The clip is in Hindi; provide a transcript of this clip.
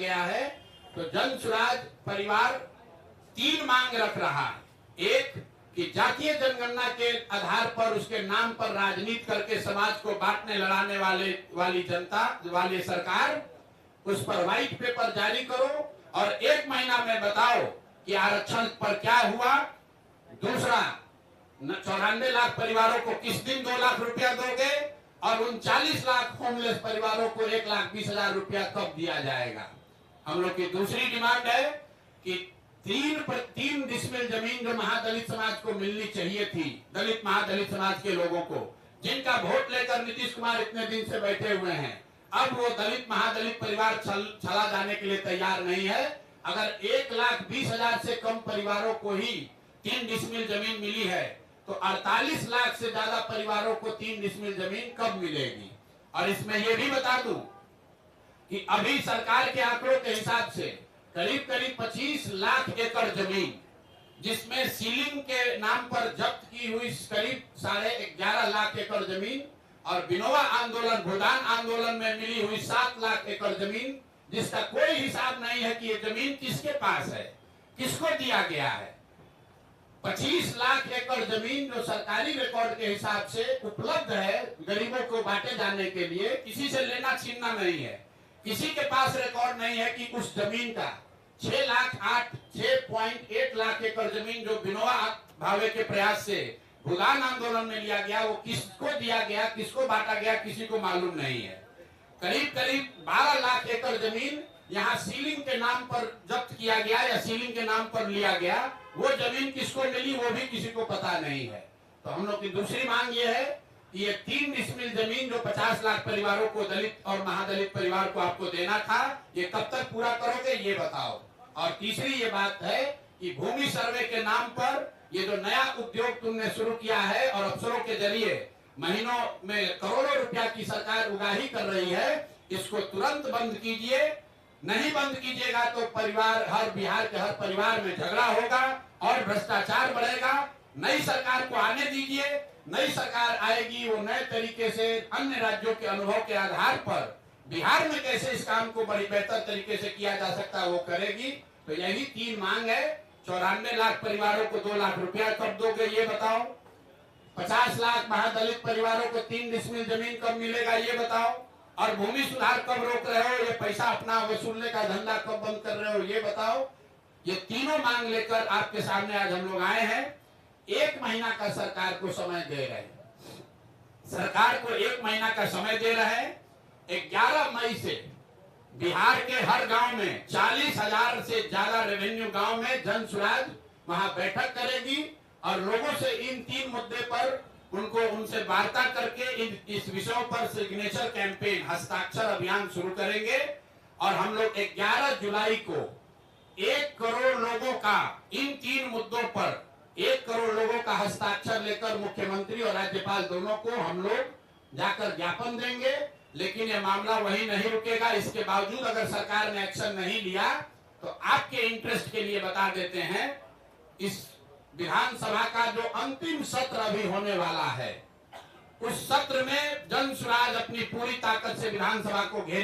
गया है, तो जन स्वराज परिवार 3 मांग रख रहा है। एक कि जातीय जनगणना के आधार पर उसके नाम पर राजनीति करके समाज को बांटने लड़ाने वाली जनता वाली सरकार, उस पर व्हाइट पेपर जारी करो और 1 महीना में बताओ कि आरक्षण पर क्या हुआ। दूसरा, 94 लाख परिवारों को किस दिन 2 लाख रुपया दोगे और उन 40 लाख होमलेस परिवारों को 1,20,000 रुपया कब दिया जाएगा। हम लोग की दूसरी डिमांड है कि 3 डिसमिल जमीन जो महादलित समाज को मिलनी चाहिए थी, दलित महादलित समाज के लोगों को, जिनका वोट लेकर नीतीश कुमार इतने दिन से बैठे हुए हैं, अब वो दलित महादलित परिवार चला जाने के लिए तैयार नहीं है। अगर 1,20,000 से कम परिवारों को ही 3 डिसमिल जमीन मिली है, तो 48 लाख से ज्यादा परिवारों को 3 डिसमिल जमीन कब मिलेगी। और इसमें यह भी बता दूं कि अभी सरकार के आंकड़ों के हिसाब से करीब 25 लाख एकड़ जमीन, जिसमें सीलिंग के नाम पर जब्त की हुई करीब 11.5 लाख एकड़ जमीन और विनोबा आंदोलन भूदान आंदोलन में मिली हुई 7 लाख एकड़ जमीन, जिसका कोई हिसाब नहीं है कि ये जमीन किसके पास है, किसको दिया गया है। 25 लाख एकड़ जमीन जो सरकारी रिकॉर्ड के हिसाब से उपलब्ध है गरीबों को बांटे जाने के लिए, किसी से लेना छीनना नहीं है। किसी के पास रिकॉर्ड नहीं है कि उस जमीन का 6.8 लाख एकड़ जमीन जो विनोबा भावे के प्रयास से भूदान आंदोलन में लिया गया, वो किसको दिया गया, किसको बांटा गया, किसी को मालूम नहीं है। करीब 12 लाख एकड़ जमीन यहाँ सीलिंग के नाम पर जब्त किया गया या सीलिंग के नाम पर लिया गया, वो जमीन किसको मिली वो भी किसी को पता नहीं है। तो हम लोग की दूसरी मांग ये है कि ये 3 डिसमिल जमीन जो 50 लाख परिवारों को, दलित और महादलित परिवार को आपको देना था, ये कब तक पूरा करोगे ये बताओ। और तीसरी ये बात है कि भूमि सर्वे के नाम पर ये जो नया उद्योग तुमने शुरू किया है और अफसरों के जरिए महीनों में करोड़ों रुपया की सरकार उगाही कर रही है, इसको तुरंत बंद कीजिए। नहीं बंद कीजिएगा तो बिहार के हर परिवार में झगड़ा होगा और भ्रष्टाचार बढ़ेगा। नई सरकार को आने दीजिए, नई सरकार आएगी, वो नए तरीके से अन्य राज्यों के अनुभव के आधार पर बिहार में कैसे इस काम को बड़ी बेहतर तरीके से किया जा सकता है वो करेगी। तो यही 3 मांग है। 94 लाख परिवारों को 2 लाख रुपया कब दोगे ये बताओ। 50 लाख महादलित परिवारों को 3 डिसमिल जमीन कब मिलेगा ये बताओ। और भूमि सुधार कब रोक रहे हो, ये पैसा अपना वसूलने का धंधा कब बंद कर रहे हो ये बताओ। ये तीनों मांग लेकर आपके सामने आज हम लोग आए हैं। 1 महीना का सरकार को समय दे रहे हैं, सरकार को 1 महीना का समय दे रहे हैं। 11 मई से बिहार के हर गांव में 40,000 से ज्यादा रेवेन्यू गांव में जन स्वराज वहां बैठक करेगी और लोगों से इन 3 मुद्दे पर उनसे वार्ता करके इस विषयों पर सिग्नेचर कैंपेन, हस्ताक्षर अभियान शुरू करेंगे। और हम लोग 11 जुलाई को 1 करोड़ लोगों का इन 3 मुद्दों पर 1 करोड़ लोगों का हस्ताक्षर लेकर मुख्यमंत्री और राज्यपाल दोनों को हम लोग जाकर ज्ञापन देंगे। लेकिन ये मामला वही नहीं रुकेगा। इसके बावजूद अगर सरकार ने एक्शन नहीं लिया तो आपके इंटरेस्ट के लिए बता देते हैं, इस विधानसभा का जो अंतिम सत्र अभी होने वाला है, उस सत्र में जन स्वराज अपनी पूरी ताकत से विधानसभा को घेरे